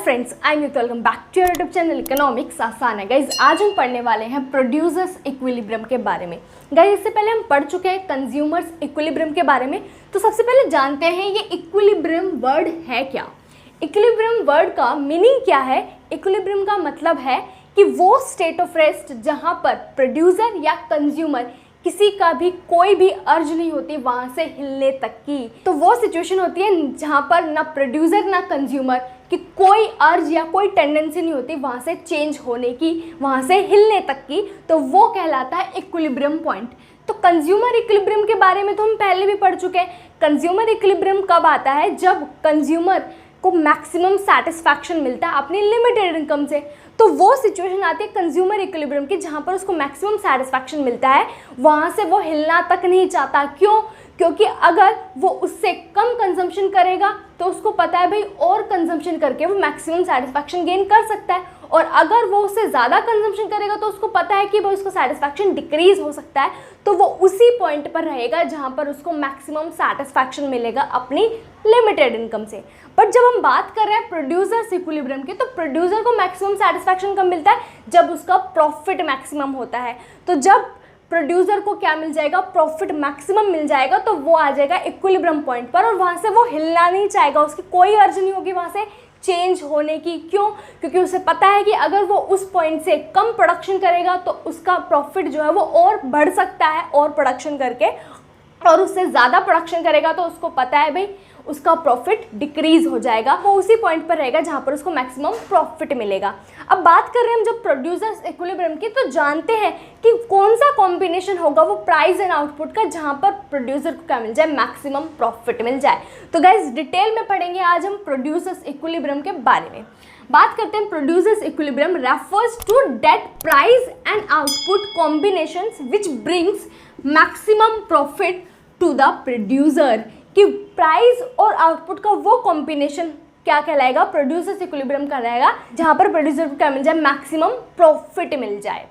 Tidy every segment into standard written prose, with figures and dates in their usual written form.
Friends, I am welcome back to your YouTube channel economics आसान है। Guys आज हम पढ़ने वाले हैं प्रोड्यूसर्स इक्विलिब्रियम के बारे में। गाइज इससे पहले हम पढ़ चुके हैं कंज्यूमर्स इक्विलिब्रियम के बारे में। तो सबसे पहले जानते हैं ये इक्विलिब्रियम वर्ड है क्या। इक्विलिब्रियम वर्ड का मीनिंग क्या है। इक्विलिब्रियम का मतलब है कि वो स्टेट ऑफ रेस्ट जहाँ पर प्रोड्यूसर या कंज्यूमर किसी का भी कोई भी अर्ज नहीं होती वहाँ से हिलने तक की। तो वो सिचुएशन होती है जहाँ पर ना प्रोड्यूसर ना कंज्यूमर कि कोई अर्ज या कोई टेंडेंसी नहीं होती वहाँ से चेंज होने की, वहाँ से हिलने तक की। तो वो कहलाता है इक्विलिब्रियम पॉइंट। तो कंज्यूमर इक्विलिब्रियम के बारे में तो हम पहले भी पढ़ चुके हैं। कंज्यूमर इक्विलिब्रियम कब आता है? जब कंज्यूमर को मैक्सिमम सेटिस्फैक्शन मिलता है अपनी लिमिटेड इनकम से। तो वो सिचुएशन आती है कंज्यूमर इक्विलिब्रियम की जहाँ पर उसको मैक्सिमम सेटिस्फैक्शन मिलता है, वहाँ से वो हिलना तक नहीं चाहता। क्यों? क्योंकि अगर वो उससे कम कंजम्पशन करेगा तो उसको पता है भाई और कंजम्पशन करके वो मैक्सिमम सेटिस्फैक्शन गेन कर सकता है, और अगर वो उससे ज़्यादा कंजम्पशन करेगा तो उसको पता है कि वो उसको सेटिस्फैक्शन डिक्रीज हो सकता है। तो वो उसी पॉइंट पर रहेगा जहाँ पर उसको मैक्सिमम सेटिस्फैक्शन मिलेगा अपनी लिमिटेड इनकम से। बट जब हम बात कर रहे हैं प्रोड्यूसर्स इक्विलिब्रियम की, तो प्रोड्यूसर को मैक्सिमम सेटिस्फैक्शन कब मिलता है? जब उसका प्रॉफिट मैक्सिमम होता है। तो जब प्रोड्यूसर को क्या मिल जाएगा? प्रॉफिट मैक्सिमम मिल जाएगा, तो वो आ जाएगा इक्विलिब्रियम पॉइंट पर और वहाँ से वो हिलना नहीं चाहेगा। उसकी कोई अर्ज नहीं होगी वहाँ से चेंज होने की। क्यों? क्योंकि उसे पता है कि अगर वो उस पॉइंट से कम प्रोडक्शन करेगा तो उसका प्रॉफिट जो है वो और बढ़ सकता है और प्रोडक्शन करके, और उससे ज़्यादा प्रोडक्शन करेगा तो उसको पता है भाई उसका प्रॉफिट डिक्रीज हो जाएगा। वो उसी पॉइंट पर रहेगा जहाँ पर उसको मैक्सिमम प्रॉफिट मिलेगा। अब बात कर रहे हैं हम जब प्रोड्यूसर्स इक्विलिब्रियम की, तो जानते हैं कि कौन सा कॉम्बिनेशन होगा वो प्राइस एंड आउटपुट का जहाँ पर प्रोड्यूसर को क्या मिल जाए? मैक्सिमम प्रॉफिट मिल जाए। तो गाइस डिटेल में पढ़ेंगे आज हम प्रोड्यूसर्स इक्विलिब्रियम के बारे में। बात करते हैं producers equilibrium refers to that price and output combinations which brings maximum profit to the producer. कि प्राइस और आउटपुट का वो कॉम्बिनेशन क्या कहलाएगा? प्रोड्यूसर्स इक्विलिब्रियम का रहेगा जहां पर प्रोड्यूसर को क्या मिल जाए? मैक्सिमम प्रॉफिट मिल जाए।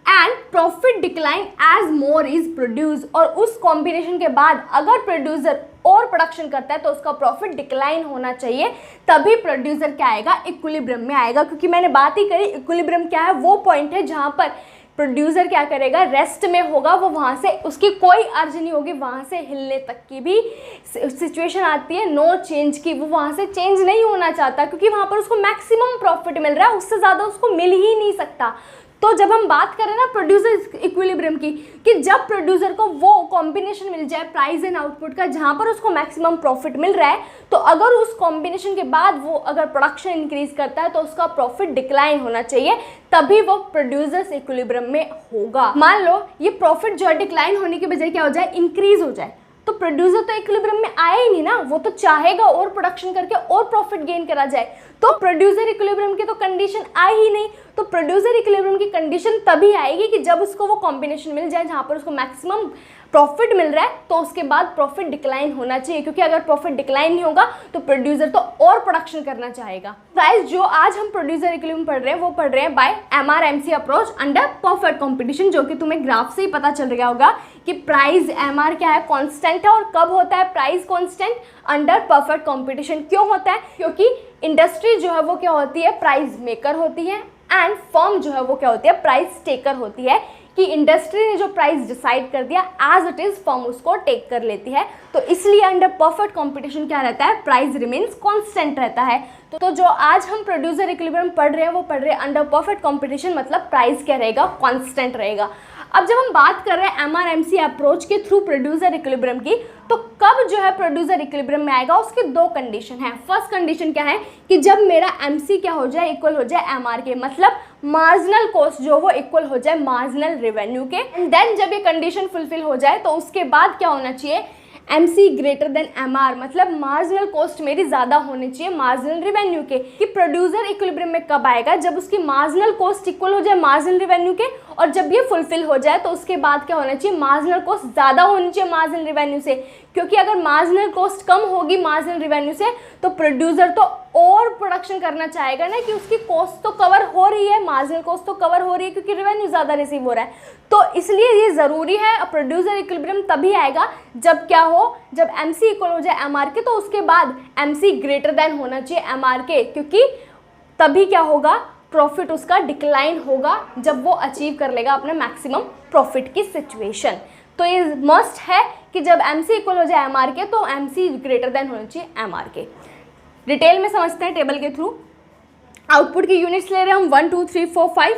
And profit decline as more is produce. और उस कॉम्बिनेशन के बाद अगर प्रोड्यूसर और प्रोडक्शन करता है तो उसका प्रॉफिट डिक्लाइन होना चाहिए, तभी प्रोड्यूसर क्या आएगा? इक्विलिब्रियम में आएगा। क्योंकि मैंने बात ही करी इक्विलिब्रियम क्या है? वो पॉइंट है जहां पर प्रोड्यूसर क्या करेगा? रेस्ट में होगा, वो वहाँ से उसकी कोई अर्ज नहीं होगी वहाँ से हिलने तक की भी सिचुएशन आती है नो चेंज की। वो वहाँ से चेंज नहीं होना चाहता क्योंकि वहाँ पर उसको मैक्सिमम प्रॉफिट मिल रहा है, उससे ज़्यादा उसको मिल ही नहीं सकता। तो जब हम बात करें ना प्रोड्यूसर इक्विलिब्रियम की, कि जब प्रोड्यूसर को वो कॉम्बिनेशन मिल जाए प्राइस एंड आउटपुट का जहाँ पर उसको मैक्सिमम प्रॉफिट मिल रहा है, तो अगर उस कॉम्बिनेशन के बाद वो अगर प्रोडक्शन इंक्रीज करता है तो उसका प्रॉफिट डिक्लाइन होना चाहिए, तभी वो प्रोड्यूसर्स इक्विलिब्रियम में होगा। मान लो ये प्रॉफिट जो है डिक्लाइन होने की बजाय क्या हो जाए? इंक्रीज हो जाए, तो प्रोड्यूसर तो इक्विलिब्रियम में आया ही नहीं ना। वो तो चाहेगा और प्रोडक्शन करके और प्रॉफिट गेन करा जाए, तो प्रोड्यूसर इक्विलिब्रियम की तो कंडीशन आई ही नहीं। तो प्रोड्यूसर इक्विलिब्रियम की कंडीशन तभी आएगी कि जब उसको वो कॉम्बिनेशन मिल जाए जहाँ पर उसको मैक्सिमम प्रॉफिट मिल रहा है, तो उसके बाद प्रॉफिट डिक्लाइन होना चाहिए। क्योंकि अगर प्रॉफिट डिक्लाइन नहीं होगा तो प्रोड्यूसर तो और प्रोडक्शन करना चाहेगा। गाइस जो आज हम प्रोड्यूसर इक्विलिब्रियम पढ़ रहे हैं वो पढ़ रहे हैं by MRMC approach under perfect competition, जो कि तुम्हें ग्राफ से ही पता चल गया होगा कि प्राइस MR क्या है? कांस्टेंट है। और कब होता है price constant? Under perfect competition. क्यों होता है? क्योंकि इंडस्ट्री जो है वो क्या होती है? प्राइस मेकर होती है, एंड फर्म जो है वो क्या होती है? प्राइस टेकर होती है। कि इंडस्ट्री ने जो प्राइस डिसाइड कर दिया एज इट इज फर्म उसको टेक कर लेती है। तो इसलिए अंडर परफेक्ट कंपटीशन क्या रहता है? प्राइस रिमेन्स कांस्टेंट रहता है। तो जो आज हम प्रोड्यूसर इक्विलिब्रियम पढ़ रहे हैं वो पढ़ रहे हैं अंडर परफेक्ट कंपटीशन, मतलब प्राइस क्या रहेगा? कांस्टेंट रहेगा। अब जब हम बात कर रहे हैं MRMC अप्रोच के थ्रू प्रोड्यूसर इक्विलिब्रियम की, तो कब जो है प्रोड्यूसर इक्विलिब्रियम में आएगा? उसकी दो कंडीशन है। फर्स्ट कंडीशन क्या है? कि जब मेरा MC क्या हो जाए? इक्वल हो जाए MR के, मतलब मार्जिनल कॉस्ट जो वो इक्वल हो जाए मार्जिनल रेवेन्यू के। एंड देन जब ये कंडीशन फुलफिल हो जाए तो उसके बाद क्या होना चाहिए? MC ग्रेटर देन MR, मतलब मार्जिनल कॉस्ट मेरी ज़्यादा होनी चाहिए मार्जिनल रेवेन्यू के। कि प्रोड्यूसर इक्विलिब्रियम में कब आएगा? जब उसकी मार्जिनल कॉस्ट इक्वल हो जाए मार्जिनल रेवेन्यू के, और जब ये फुलफिल हो जाए तो उसके बाद क्या होना चाहिए? मार्जिनल कॉस्ट ज़्यादा होनी चाहिए मार्जिनल रेवेन्यू से। क्योंकि अगर मार्जिनल कॉस्ट कम होगी मार्जिनल रेवेन्यू से तो प्रोड्यूसर तो और प्रोडक्शन करना चाहेगा ना, कि उसकी कॉस्ट तो कवर हो रही है, मार्जिनल कॉस्ट तो कवर हो रही है क्योंकि रेवेन्यू ज़्यादा रिसीव हो रहा है। तो इसलिए ये ज़रूरी है। प्रोड्यूसर इक्विलिब्रियम तभी आएगा जब क्या हो? जब MC इक्वल हो जाए MR के, तो उसके बाद MC ग्रेटर देन होना चाहिए MR के, क्योंकि तभी क्या होगा, प्रॉफिट उसका डिक्लाइन होगा जब वो अचीव कर लेगा अपना मैक्सिमम प्रॉफिट की सिचुएशन। तो ये मस्ट है कि जब MC इक्वल हो जाए MR के तो MC ग्रेटर देन होना चाहिए MR के। डिटेल में समझते हैं टेबल के थ्रू। आउटपुट की यूनिट्स ले रहे हैं हम 1 2 3 4 5।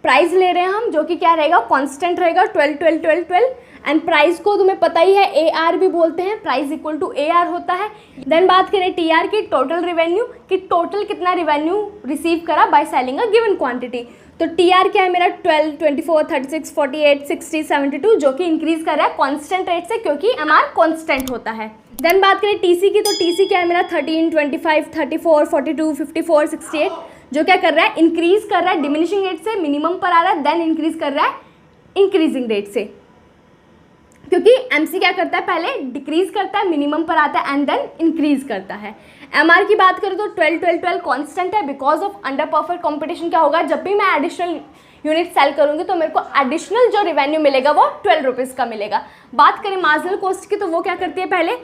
प्राइस ले रहे हैं हम जो कि क्या रहेगा, कांस्टेंट रहेगा 12 12 12 12। एंड प्राइस को तुम्हें पता ही है AR भी बोलते हैं, प्राइस इक्वल टू AR होता है। देन बात करें TR की, टोटल रेवेन्यू, कि टोटल कितना रेवेन्यू रिसीव करा by selling a given quantity. तो TR क्या है मेरा 12 24 36 48 60 72, जो कि इंक्रीज कर रहा है कांस्टेंट रेट से क्योंकि MR कांस्टेंट होता है। देन बात करें TC की, तो TC क्या है मेरा 13 25 34 42 54 68, जो क्या कर रहा है, इंक्रीज कर रहा है डिमिनिशिंग रेट से, मिनिमम पर आ रहा है, देन इंक्रीज कर रहा है इंक्रीजिंग रेट से, क्योंकि MC क्या करता है, पहले डिक्रीज करता है, मिनिमम पर आता है एंड देन इंक्रीज करता है। MR की बात करें तो 12 12 12 कांस्टेंट है because of under perfect competition. क्या होगा, जब भी मैं एडिशनल यूनिट सेल करूंगी तो मेरे को एडिशनल जो रेवेन्यू मिलेगा वो 12 रुपीज़ का मिलेगा। बात करें मार्जिनल कॉस्ट की, तो वो क्या करती है, पहले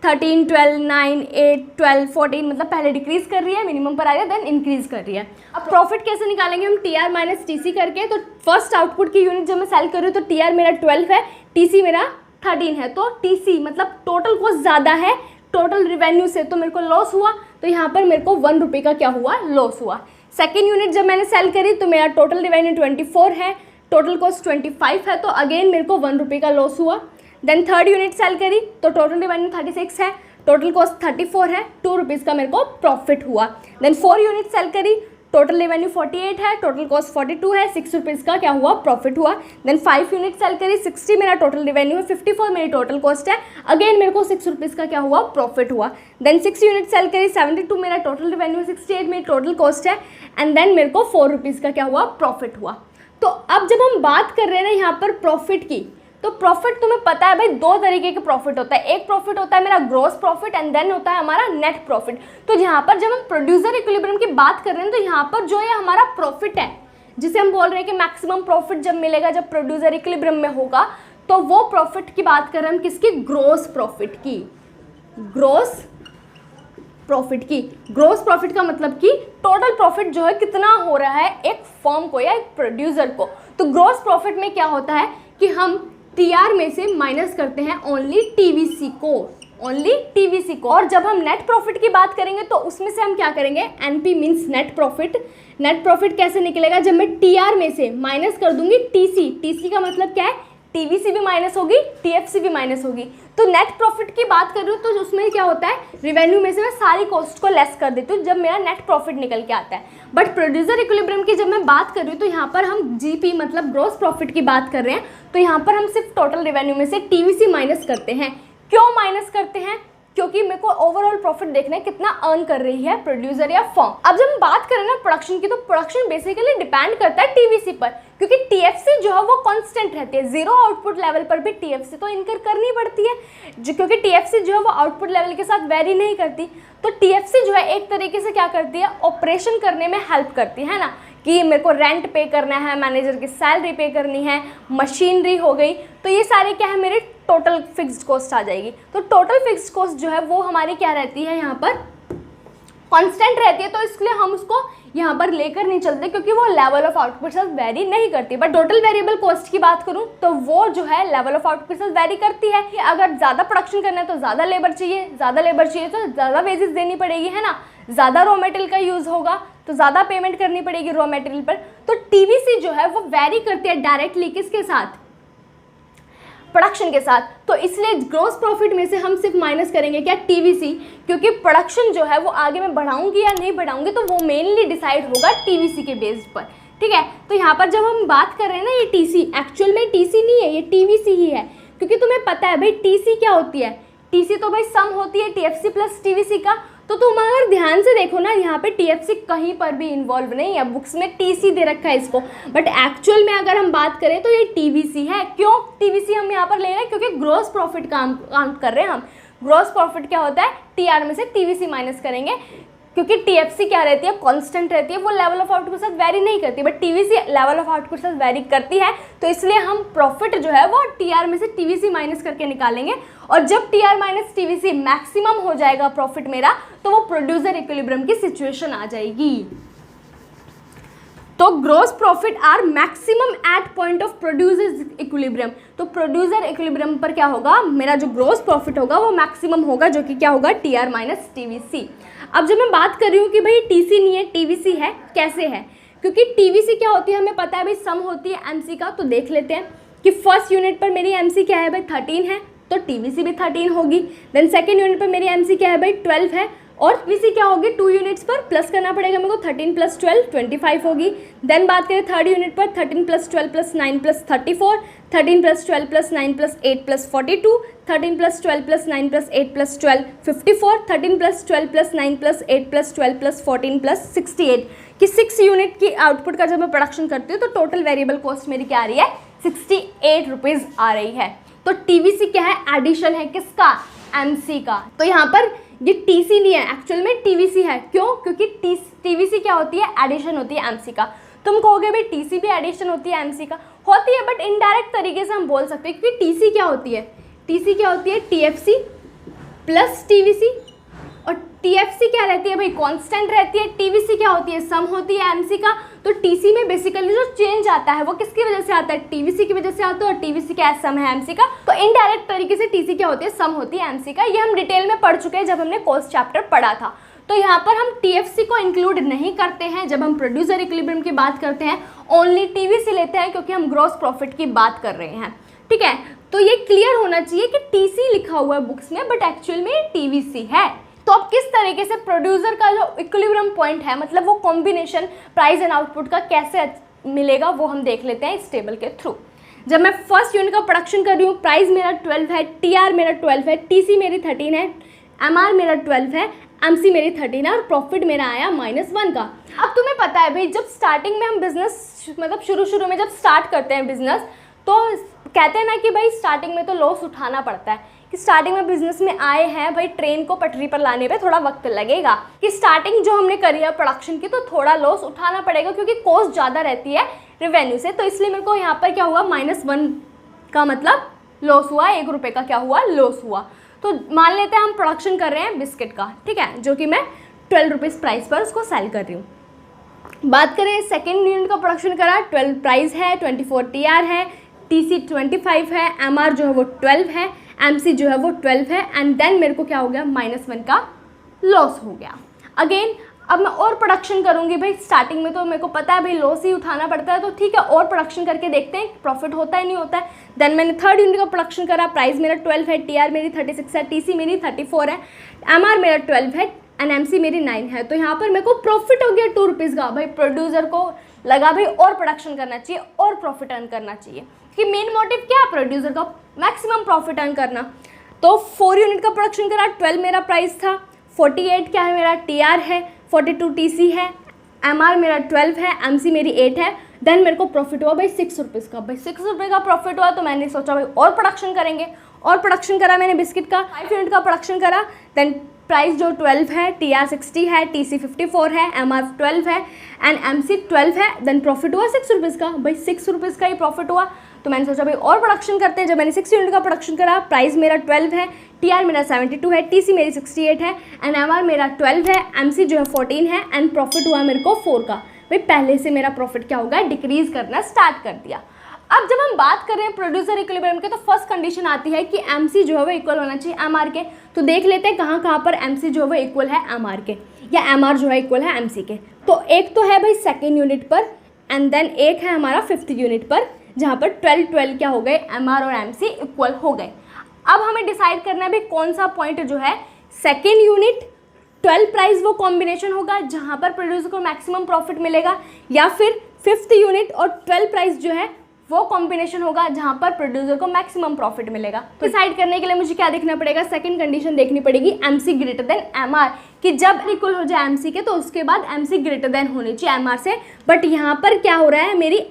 13 12 9 8 12 14, मतलब पहले डिक्रीज कर रही है, मिनिमम पर आ रही है, देन इंक्रीज कर रही है। अब प्रॉफिट कैसे निकालेंगे हम, TR माइनस TC करके। तो फर्स्ट आउटपुट की यूनिट जब मैं सेल कर रही हूँ तो TR मेरा 12 है, TC मेरा 13 है। तो TC मतलब टोटल कॉस्ट ज़्यादा है टोटल रिवेन्यू से, तो मेरे को लॉस हुआ। तो यहाँ पर मेरे को 1 रुपये का क्या हुआ, लॉस हुआ। सेकेंड यूनिट जब मैंने सेल करी तो मेरा टोटल रिवेन्यू 24 है, टोटल कॉस्ट 25 है, तो अगेन मेरे को 1 रुपये का लॉस हुआ। देन थर्ड यूनिट सेल करी तो टोटल रिवेन्यू 36 है, टोटल कॉस्ट 34 है, 2 रुपीज़ का मेरे को प्रॉफिट हुआ। देन 4 यूनिट सेल करी, टोटल रेवेन्यू 48 है, टोटल कॉस्ट 42 है, 6 रुपीज़ का क्या हुआ, प्रॉफिट हुआ। देन 5 यूनिट सेल करी, 60 मेरा टोटल रेवेन्यू है, 54 मेरी टोटल कॉस्ट है, अगेन मेरे को 6 रुपीज़ का क्या हुआ, प्रॉफिट हुआ। देन 6 यूनिट सेल करी, 72 मेरा टोटल रेवेन्यू है, 68 मेरी टोटल कॉस्ट है, एंड देन मेरे को 4 रुपीज़ का क्या हुआ, प्रॉफिट हुआ। तो अब जब हम बात कर रहे हैं ना यहाँ पर प्रॉफिट की, तो प्रॉफिट तुम्हें पता है भाई 2 तरीके के प्रॉफिट होता है। एक प्रॉफिट होता है मेरा ग्रॉस प्रॉफिट एंड देन होता है हमारा नेट प्रॉफिट। तो यहाँ पर जब हम प्रोड्यूसर इक्विलिब्रियम की बात कर रहे हैं तो यहाँ पर जो ये हमारा प्रॉफिट है जिसे हम बोल रहे हैं कि मैक्सिमम प्रॉफिट जब मिलेगा जब प्रोड्यूसर इक्विलिब्रियम में होगा, तो वो प्रॉफिट की बात कर रहे हैं हम किसकी, ग्रॉस प्रॉफिट की। ग्रॉस प्रॉफिट की, ग्रॉस प्रॉफिट का मतलब कि टोटल प्रॉफिट जो है कितना हो रहा है एक फर्म को या एक प्रोड्यूसर को। तो ग्रॉस प्रॉफिट में क्या होता है कि हम TR में से माइनस करते हैं ओनली TVC को। और जब हम नेट प्रॉफिट की बात करेंगे तो उसमें से हम क्या करेंगे, NP means net profit. Net profit कैसे निकलेगा, जब मैं TR में से माइनस कर दूंगी TC का मतलब क्या है, TVC भी माइनस होगी, TFC भी माइनस होगी। तो नेट प्रॉफिट की बात कर रही हूँ तो उसमें क्या होता है, रिवेन्यू में से मैं सारी कॉस्ट को लेस कर देती हूँ जब मेरा नेट प्रॉफिट निकल के आता है। बट प्रोड्यूसर इक्विलिब्रियम की जब मैं बात कर रही हूँ तो यहाँ पर हम GP मतलब ग्रॉस प्रॉफिट की बात कर रहे हैं, तो यहाँ पर हम सिर्फ टोटल रिवेन्यू में से TVC माइनस करते हैं। क्यों माइनस करते हैं, क्योंकि मेरे को ओवरऑल प्रॉफिट देखना है कितना अर्न कर रही है प्रोड्यूसर या फर्म। अब जब हम बात करें ना प्रोडक्शन की, तो प्रोडक्शन बेसिकली डिपेंड करता है TVC पर, क्योंकि TFC जो है वो कांस्टेंट रहती है। जीरो आउटपुट लेवल पर भी TFC तो इनकर करनी पड़ती है, क्योंकि TFC जो है वो आउटपुट लेवल के साथ वेरी नहीं करती। तो TFC जो है एक तरीके से क्या करती है, ऑपरेशन करने में हेल्प करती है ना, कि मेरे को रेंट पे करना है, मैनेजर की सैलरी पे करनी है, मशीनरी हो गई, तो ये सारे क्या है मेरे टोटल फिक्स्ड कॉस्ट आ जाएगी। तो टोटल फिक्स्ड कॉस्ट जो है वो हमारी क्या रहती है, यहाँ पर कांस्टेंट रहती है, तो इसलिए हम उसको यहाँ पर लेकर नहीं चलते क्योंकि वो लेवल ऑफ आउटपुट से वेरी नहीं करती। बट टोटल वेरिएबल कॉस्ट की बात करूँ तो वो जो है लेवल ऑफ आउटपुट से वेरी करती है कि अगर ज़्यादा प्रोडक्शन करना है तो ज़्यादा लेबर चाहिए, तो ज़्यादा वेजेस देनी पड़ेगी, है ना, ज़्यादा रॉ मटेरियल का यूज़ होगा तो ज़्यादा पेमेंट करनी पड़ेगी रॉ मटेरियल पर। तो TVC जो है वो वेरी करती है डायरेक्टली किसके साथ, प्रोडक्शन के साथ। तो इसलिए ग्रॉस प्रॉफिट में से हम सिर्फ माइनस करेंगे क्या, TVC, क्योंकि प्रोडक्शन जो है वो आगे मैं बढ़ाऊंगी या नहीं बढ़ाऊंगी तो वो मेनली डिसाइड होगा TVC के बेस पर। ठीक है, तो यहाँ पर जब हम बात कर रहे हैं ना ये TC, एक्चुअल में TC नहीं है, ये TVC ही है, क्योंकि तुम्हें पता है भाई TC क्या होती है, TC तो भाई सम होती है TFC प्लस TVC का। तो तुम अगर ध्यान से देखो ना यहाँ पे TFC कहीं पर भी इन्वॉल्व नहीं है, बुक्स में TC दे रखा है इसको, बट एक्चुअल में अगर हम बात करें तो ये TVC है। क्यों TVC हम यहाँ पर ले रहे हैं, क्योंकि ग्रॉस प्रॉफिट काउंट कर रहे हैं हम। ग्रॉस प्रॉफिट क्या होता है, TR में से TVC माइनस करेंगे, क्योंकि TFC क्या रहती है, कांस्टेंट रहती है, वो लेवल ऑफ आउटपुट के साथ वेरी नहीं करती, but TVC level of output के साथ वेरी करती है। तो इसलिए हम प्रॉफिट जो है वो TR में से TVC माइनस करके निकालेंगे, और जब TR माइनस TVC मैक्सिमम हो जाएगा प्रॉफिट मेरा, तो वो प्रोड्यूसर इक्विलिब्रियम की सिचुएशन आ जाएगी। तो gross profit are maximum at point of producer equilibrium. तो प्रोड्यूसर इक्विलिब्रियम पर क्या होगा, मेरा जो ग्रोस प्रॉफिट होगा वो मैक्सिमम होगा, जो कि क्या होगा, टीआर माइनस टीवीसी। अब जब मैं बात कर रही हूँ कि भाई टीसी नहीं है टीवीसी है, कैसे है, क्योंकि टीवीसी क्या होती है हमें पता है भाई, सम होती है एमसी का। तो देख लेते हैं कि फर्स्ट यूनिट पर मेरी एमसी क्या है भाई, 13 है, तो टीवीसी भी 13 होगी। देन सेकेंड यूनिट पर मेरी एमसी क्या है भाई, 12 है, और टीवीसी क्या होगी, 2 यूनिट्स पर प्लस करना पड़ेगा मेरे को, 13 + 12 25 होगी। देन बात करें थर्ड यूनिट पर, 13 + 12 + 9 + 34, 13 + 12 + 9 + 8 + 42, 13 + 12 + 9 + 8 + 12 54, 13 + 12 + 9 + 8 + 12 + 14 + 68 कि 6 यूनिट की आउटपुट का जब मैं प्रोडक्शन करती हूँ तो टोटल वेरिएबल कॉस्ट मेरी क्या आ रही है, 68 रुपीज़ आ रही है। तो टीवीसी क्या है, एडिशन है किसका, एमसी का। तो यहाँ पर ये टीसी नहीं है, एक्चुअल में टीवीसी है। क्यों, क्योंकि टीवीसी क्या होती है, एडिशन होती है एमसी का। तुम कहोगे भाई टीसी भी एडिशन होती है एमसी का, होती है, बट इनडायरेक्ट तरीके से हम बोल सकते हैं, क्योंकि टीसी क्या होती है, टीसी क्या होती है, टीएफसी प्लस टीवीसी, और टीएफसी क्या रहती है भाई, कांस्टेंट रहती है। टीवीसी क्या होती है, सम होती है एमसी का। तो टीसी में बेसिकली जो चेंज आता है वो किसकी वजह से आता है, टीवीसी की वजह से आता है, और टीवीसी क्या है, सम है एमसी का। तो इनडायरेक्ट तरीके से टीसी क्या होती है, सम होती है एमसी का। ये हम डिटेल में पढ़ चुके हैं जब हमने कॉस्ट चैप्टर पढ़ा था। तो यहाँ पर हम टीएफसी को इंक्लूड नहीं करते हैं जब हम प्रोड्यूसर इक्विलिब्रियम की बात करते हैं, ओनली टीवीसी लेते हैं, क्योंकि हम ग्रॉस प्रॉफिट की बात कर रहे हैं। ठीक है, तो ये क्लियर होना चाहिए कि टीसी लिखा हुआ है बुक्स में, बट एक्चुअल में टीवीसी है। तो अब किस तरीके से प्रोड्यूसर का जो इक्विलिब्रियम पॉइंट है, मतलब वो कॉम्बिनेशन प्राइस एंड आउटपुट का कैसे मिलेगा, वो हम देख लेते हैं इस टेबल के थ्रू। जब मैं फर्स्ट यूनिट का प्रोडक्शन कर रही हूँ, प्राइस मेरा 12 है, टीआर मेरा 12 है, टीसी मेरी 13 है, एमआर मेरा 12 है, एमसी मेरी 13 है, और प्रॉफिट मेरा आया -1 का। अब तुम्हें पता है भाई, जब स्टार्टिंग में हम बिजनेस, मतलब शुरू में जब स्टार्ट करते हैं बिजनेस, तो कहते हैं ना कि भाई स्टार्टिंग में तो लॉस उठाना पड़ता है, कि स्टार्टिंग में बिजनेस में आए हैं भाई, ट्रेन को पटरी पर लाने पे थोड़ा वक्त लगेगा, कि स्टार्टिंग जो हमने करी है प्रोडक्शन की, तो थोड़ा लॉस उठाना पड़ेगा, क्योंकि कॉस्ट ज़्यादा रहती है रेवेन्यू से। तो इसलिए मेरे को यहाँ पर क्या हुआ, -1 का मतलब लॉस हुआ, 1 रुपये का क्या हुआ, लॉस हुआ। तो मान लेते हैं हम प्रोडक्शन कर रहे हैं बिस्किट का, ठीक है, जो कि मैं 12 रुपीज़ प्राइस पर उसको सेल कर रही हूँ। बात करें सेकेंड यूनिट का प्रोडक्शन करा, 12 प्राइस है, 24 टीआर है, टीसी 25 है, एमआर जो है वो 12 है, एमसी जो है वो 12 है, एंड देन मेरे को क्या हो गया, -1 का लॉस हो गया। अगेन अब मैं और प्रोडक्शन करूँगी भाई, स्टार्टिंग में तो मेरे को पता है भाई लॉस ही उठाना पड़ता है, तो ठीक है और प्रोडक्शन करके देखते हैं प्रॉफिट होता है नहीं होता है। देन मैंने थर्ड यूनिट का प्रोडक्शन करा, प्राइस मेरा 12 है, टीआर मेरी 36 है, टीसी मेरी 34 है, एमआर मेरा 12 है, एंड एमसी मेरी 9 है। तो यहाँ पर मेरे को प्रॉफिट हो गया 2 रुपीज़ का। भाई प्रोड्यूसर को लगा भाई और प्रोडक्शन करना चाहिए और प्रॉफिट अर्न करना चाहिए, कि मेन मोटिव क्या है प्रोड्यूसर का, मैक्सिमम प्रॉफिट अर्न करना। तो 4 यूनिट का प्रोडक्शन करा, 12 मेरा प्राइस था, 48 क्या है मेरा टीआर है, 42 टीसी है, एमआर मेरा 12 है, एमसी मेरी 8 है। देन मेरे को प्रॉफिट हुआ भाई 6 रुपीज़ का। भाई 6 रुपये का प्रॉफिट हुआ, तो मैंने सोचा भाई और प्रोडक्शन करेंगे, और प्रोडक्शन करा मैंने बिस्किट का, 5 यूनिट का प्रोडक्शन करा। देन प्राइस जो 12 है, टीआर 60 है, टीसी 54 है, एमआर 12 है, एंड एमसी 12 है। देन प्रॉफिट हुआ 6 रुपीज़ का। भाई 6 रुपीज़ का ही प्रॉफिट हुआ, तो मैंने सोचा भाई और प्रोडक्शन करते हैं। जब मैंने 6 यूनिट का प्रोडक्शन करा, प्राइस मेरा 12 है, टीआर मेरा 72 है, टीसी मेरी 68 है, एंड एमआर मेरा 12 है, एमसी जो है 14 है, एंड प्रॉफिट हुआ मेरे को 4 का। भाई पहले से मेरा प्रॉफिट क्या होगा, डिक्रीज करना स्टार्ट कर दिया। अब जब हम बात कर रहे हैं प्रोड्यूसर इक्विलिब्रियम के, तो फर्स्ट कंडीशन आती है कि एमसी जो है वो इक्वल होना चाहिए एमआर के। तो देख लेते हैं कहाँ पर एमसी जो है वो इक्वल है एमआर के, या एमआर जो है इक्वल है एमसी के। तो एक तो है भाई सेकेंड यूनिट पर, एंड देन एक है हमारा 5th यूनिट पर, जहाँ पर 12 क्या हो गए, एमआर और एमसी इक्वल हो गए। अब हमें डिसाइड करना है भाई कौन सा पॉइंट जो है, सेकेंड यूनिट 12 प्राइस वो कॉम्बिनेशन होगा जहाँ पर प्रोड्यूसर को मैक्सिमम प्रॉफिट मिलेगा, या फिर 5th यूनिट और 12 प्राइस जो है वो कॉम्बिनेशन होगा जहाँ पर प्रोड्यूसर को मैक्सिमम प्रॉफिट मिलेगा। तो डिसाइड करने के लिए मुझे क्या देखना पड़ेगा, सेकंड कंडीशन देखनी पड़ेगी, एमसी ग्रेटर देन एमआर, कि जब इक्वल हो जाए एमसी के तो उसके बाद एमसी ग्रेटर देन होनी चाहिए एमआर से। बट यहाँ पर क्या हो रहा है, मेरी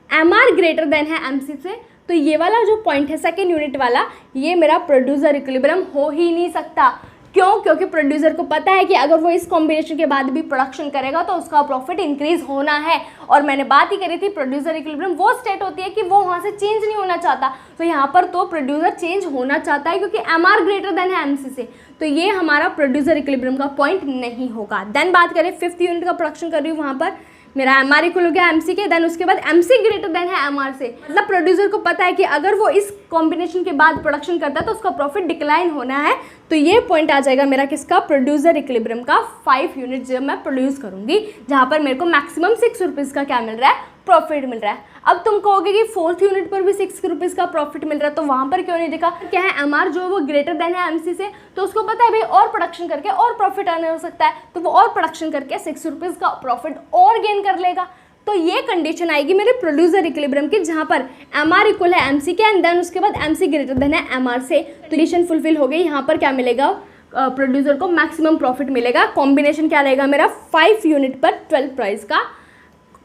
एमआर ग्रेटर देन है एमसी से, तो ये वाला जो पॉइंट है सेकेंड यूनिट वाला, ये मेरा प्रोड्यूसर इक्विलिब्रियम हो ही नहीं सकता। क्यों? क्योंकि प्रोड्यूसर को पता है कि अगर वो इस कॉम्बिनेशन के बाद भी प्रोडक्शन करेगा तो उसका प्रॉफिट इंक्रीज होना है। और मैंने बात ही करी थी, प्रोड्यूसर इक्विलिब्रियम वो स्टेट होती है कि वो वहाँ से चेंज नहीं होना चाहता। तो यहाँ पर तो प्रोड्यूसर चेंज होना चाहता है, क्योंकि एमआर ग्रेटर देन है एमसी से, तो ये हमारा प्रोड्यूसर इक्विलिब्रियम का पॉइंट नहीं होगा। देन बात करें 5th यूनिट का प्रोडक्शन कर रही हूँ, वहाँ पर मेरा एम आर इक्वल हो गया एम सी के, देन उसके बाद एम सी ग्रेटर देन है एम आर से। मतलब प्रोड्यूसर को पता है कि अगर वो इस कॉम्बिनेशन के बाद प्रोडक्शन करता है तो उसका प्रॉफिट डिक्लाइन होना है। तो ये पॉइंट आ जाएगा मेरा किसका, प्रोड्यूसर इक्विलिब्रियम का 5 यूनिट जब मैं प्रोड्यूस करूंगी, जहाँ पर मेरे को मैक्सिमम 6 रुपीज़ का क्या मिल रहा है, प्रॉफिट मिल रहा है। अब तुम कहोगे कि 4th यूनिट पर भी 6 रुपीज़ का प्रॉफिट मिल रहा है, तो वहाँ पर क्यों नहीं देखा, क्या है एम आर जो है वो ग्रेटर देन है एम सी से, तो उसको पता है भाई और प्रोडक्शन करके और प्रॉफिट अर्न हो सकता है, तो वो और प्रोडक्शन करके 6 रुपीज़ का प्रॉफिट और गेन कर लेगा। तो ये कंडीशन आएगी मेरे प्रोड्यूसर इक्विलिब्रियम की, जहाँ पर एम आर इक्वल है एम सी के एंड देन उसके बाद एम सी ग्रेटर देन है एम आर से। तो कंडीशन फुलफिल हो गई। यहाँ पर क्या मिलेगा, प्रोड्यूसर को मैक्सिमम प्रॉफिट मिलेगा। कॉम्बिनेशन क्या रहेगा मेरा, 5 यूनिट पर 12 प्राइस का,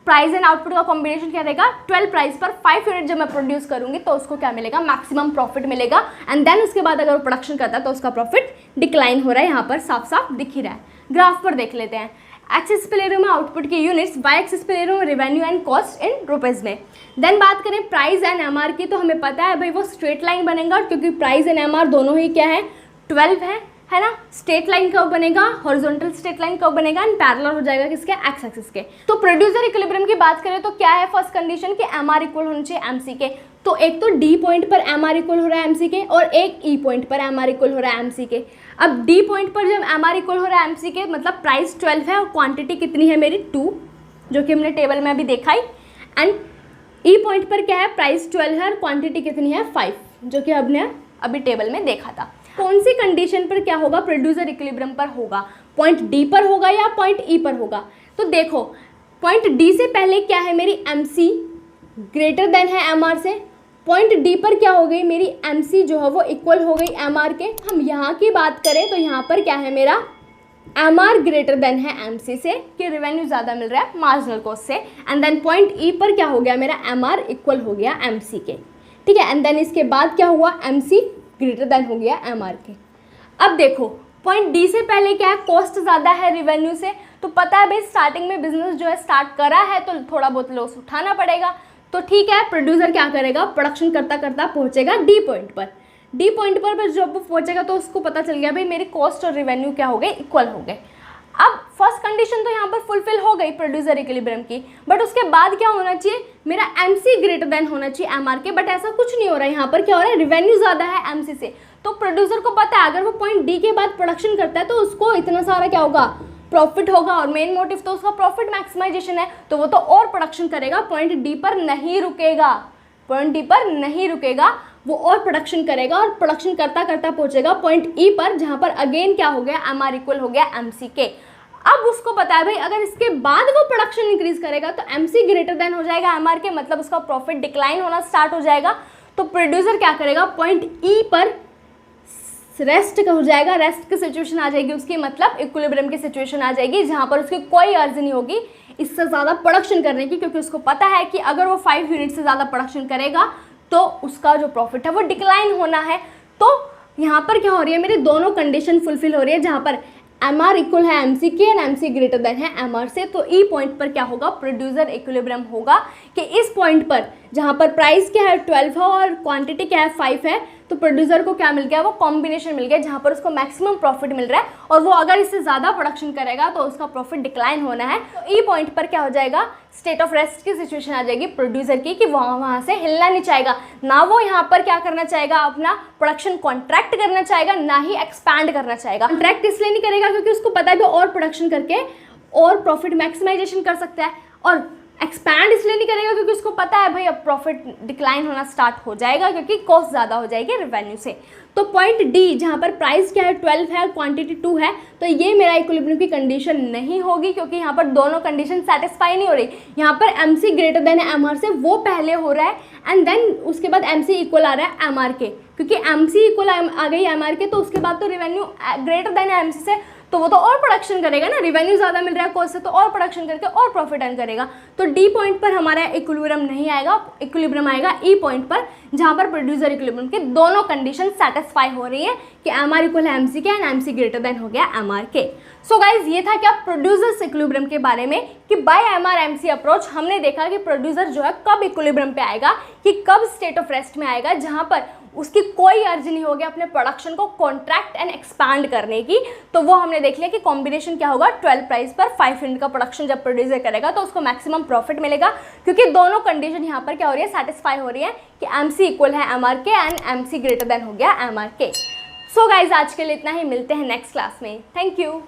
प्राइस एंड आउटपुट का कॉम्बिनेशन क्या रहेगा, 12 प्राइस पर 5 यूनिट जब मैं प्रोड्यूस करूंगी तो उसको क्या मिलेगा, मैक्सिमम प्रॉफिट मिलेगा। एंड देन उसके बाद अगर वो प्रोडक्शन करता है तो उसका प्रॉफिट डिक्लाइन हो रहा है, यहाँ पर साफ साफ दिख ही रहा है। ग्राफ पर देख लेते हैं। एक्सिस पे ले रही हूँ मैं आउटपुट की यूनिट्स, वाई एक्सिस पे ले रही हूँ revenue and cost in rupees में। देन बात करें प्राइस एंड एम आर की, तो हमें पता है भाई वो स्ट्रेट लाइन बनेगा, क्योंकि प्राइस एंड एम आर दोनों ही क्या है, 12 है ना। स्ट्रेट लाइन कब बनेगा, हॉरिजॉन्टल स्ट्रेट लाइन कब बनेगा, एंड पैरेलल हो जाएगा किसके, एक्स एक्सिस के। तो प्रोड्यूसर इक्विलिब्रियम की बात करें तो क्या है फर्स्ट कंडीशन कि एम आर इक्वल होना चाहिए एम सी के। तो एक तो डी पॉइंट पर एम आर इक्वल हो रहा है एम सी के, और एक ई पॉइंट पर एम आर इक्वल हो रहा है एम सी के। अब डी पॉइंट पर जब एम आर इक्वल हो रहा है एम सी के, मतलब प्राइस 12 है और क्वांटिटी कितनी है मेरी 2, जो कि हमने टेबल में अभी देखा ही। एंड ई पॉइंट पर क्या है, प्राइस 12 है और क्वांटिटी कितनी है 5, जो कि हमने अभी टेबल में देखा था। कौन सी कंडीशन पर क्या होगा, प्रोड्यूसर इक्विलिब्रियम पर होगा, पॉइंट डी पर होगा या पॉइंट ई पर होगा। तो देखो पॉइंट डी से पहले क्या है मेरी एम सी ग्रेटर देन है एम आर से, पॉइंट डी पर क्या हो गई मेरी एम सी जो है वो इक्वल हो गई एम आर के। हम यहाँ की बात करें तो यहाँ पर क्या है मेरा एम आर ग्रेटर देन है एम सी से, कि रेवेन्यू ज़्यादा मिल रहा है मार्जिनल कॉस्ट से। एंड देन पॉइंट ई पर क्या हो गया मेरा एम आर इक्वल हो गया एम सी के, ठीक है। एंड देन इसके बाद क्या हुआ, एम सी ग्रेटर देन हो गया एम आर के। अब देखो पॉइंट डी से पहले क्या है, कॉस्ट ज़्यादा है रेवेन्यू से, तो पता है भाई स्टार्टिंग में बिजनेस जो है स्टार्ट करा है तो थोड़ा बहुत लॉस उठाना पड़ेगा। तो ठीक है, प्रोड्यूसर क्या करेगा, प्रोडक्शन करता करता पहुंचेगा डी पॉइंट पर। डी पॉइंट पर जब वो पहुंचेगा तो उसको पता चल गया भाई मेरी कॉस्ट और रेवेन्यू क्या हो गए, इक्वल हो गए। अब फर्स्ट कंडीशन तो यहाँ पर फुलफिल हो गई प्रोड्यूसर इक्विलिब्रियम की, बट उसके बाद क्या होना चाहिए, मेरा एम सी ग्रेटर देन होना चाहिए एम आर के, बट ऐसा कुछ नहीं हो रहा है। यहाँ पर क्या हो रहा है, रेवेन्यू ज़्यादा है एम सी से, तो प्रोड्यूसर को पता है अगर वो पॉइंट डी के बाद प्रोडक्शन करता है तो उसको इतना सारा क्या होगा, प्रॉफिट होगा, और मेन मोटिव तो उसका प्रॉफिट मैक्सिमाइजेशन है, तो वो तो और प्रोडक्शन करेगा, पॉइंट डी पर नहीं रुकेगा, पॉइंट डी पर नहीं रुकेगा, वो और प्रोडक्शन करेगा और प्रोडक्शन करता करता पहुंचेगा पॉइंट ई पर, जहां पर अगेन क्या हो गया, एम आर इक्वल हो गया एम सी के। अब उसको पता है भाई अगर इसके बाद वो प्रोडक्शन इंक्रीज करेगा तो एम सी ग्रेटर देन हो जाएगा एम आर के, मतलब उसका प्रॉफिट डिक्लाइन होना स्टार्ट हो जाएगा। तो प्रोड्यूसर क्या करेगा, पॉइंट ई पर रेस्ट हो जाएगा, रेस्ट की सिचुएशन आ जाएगी उसकी, मतलब इक्विलिब्रियम की सिचुएशन आ जाएगी, जहां पर उसकी कोई अर्ज नहीं होगी इससे ज़्यादा प्रोडक्शन करने की, क्योंकि उसको पता है कि अगर वो 5 यूनिट से ज़्यादा प्रोडक्शन करेगा तो उसका जो प्रॉफिट है वो डिक्लाइन होना है। तो यहाँ पर क्या हो रही है, मेरी दोनों कंडीशन फुलफिल हो रही है, जहाँ पर एम आर इक्वल है एम सी के and M C greater than है एम आर से। तो ई पॉइंट पर क्या होगा, प्रोड्यूसर इक्विलिब्रियम होगा कि इस पॉइंट पर जहाँ पर प्राइस क्या है 12 है और क्वांटिटी क्या है 5 है, तो प्रोड्यूसर को क्या मिल गया, वो कॉम्बिनेशन मिल गया जहाँ पर उसको मैक्सिमम प्रॉफिट मिल रहा है, और वो अगर इससे ज़्यादा प्रोडक्शन करेगा तो उसका प्रॉफिट डिक्लाइन होना है। तो ई पॉइंट पर क्या हो जाएगा, स्टेट ऑफ रेस्ट की सिचुएशन आ जाएगी प्रोड्यूसर की, कि वहाँ से हिलना नहीं चाहेगा, ना वो यहाँ पर क्या करना चाहेगा, अपना प्रोडक्शन कॉन्ट्रैक्ट करना चाहेगा, ना ही एक्सपैंड करना चाहेगा। कॉन्ट्रैक्ट इसलिए नहीं करेगा क्योंकि उसको पता है कि और प्रोडक्शन करके और प्रॉफिट मैक्सिमाइजेशन कर सकता है, और एक्सपैंड इसलिए नहीं करेगा क्योंकि उसको पता है भाई अब प्रॉफिट डिक्लाइन होना स्टार्ट हो जाएगा, क्योंकि कॉस्ट ज़्यादा हो जाएगी रेवेन्यू से। तो पॉइंट डी जहाँ पर प्राइस क्या है 12 है और क्वांटिटी 2 है, तो ये मेरा इक्विलिब्रियम की कंडीशन नहीं होगी, क्योंकि यहाँ पर दोनों कंडीशन सेटिस्फाई नहीं हो रही। यहाँ पर एम सी ग्रेटर देन है एम आर से, वो पहले हो रहा है, एंड देन उसके बाद एम सी इक्वल आ रहा है एम आर के, क्योंकि एम सी इक्वल आ गई एम आर के, तो उसके बाद तो रेवेन्यू ग्रेटर देन है एम सी से, तो वो तो और प्रोडक्शन करेगा ना, रेवेन्यू ज़्यादा मिल रहा है कॉस्ट से, तो और प्रोडक्शन करके और प्रॉफिट अर्न करेगा। तो डी पॉइंट पर हमारा इक्विलिब्रियम नहीं आएगा, इक्विलिब्रियम आएगा ई पॉइंट पर, जहाँ पर प्रोड्यूसर इक्विलिब्रियम के दोनों कंडीशन सेटिस्फाई हो रही है कि एम आर इक्वल है एम सी के and M C greater than हो गया एम आर के। सो गाइज ये था क्या प्रोड्यूसर इक्विलिब्रियम के बारे में, कि by M R M C approach हमने देखा कि प्रोड्यूसर जो है कब इक्विलिब्रियम पे आएगा, कि कब स्टेट ऑफ रेस्ट में आएगा, जहाँ पर उसकी कोई अर्ज नहीं होगी अपने प्रोडक्शन को कॉन्ट्रैक्ट एंड एक्सपैंड करने की। तो वो हमने देख लिया कि कॉम्बिनेशन क्या होगा, 12 प्राइस पर 5 यूनिट का प्रोडक्शन जब प्रोड्यूसर करेगा तो उसको मैक्सिमम प्रॉफिट मिलेगा, क्योंकि दोनों कंडीशन यहाँ पर क्या हो रही है, सेटिस्फाई हो रही है कि MC इक्वल है MRK and MC greater than हो गया MRK। सो गाइज आज के लिए इतना ही, मिलते हैं नेक्स्ट क्लास में। Thank you.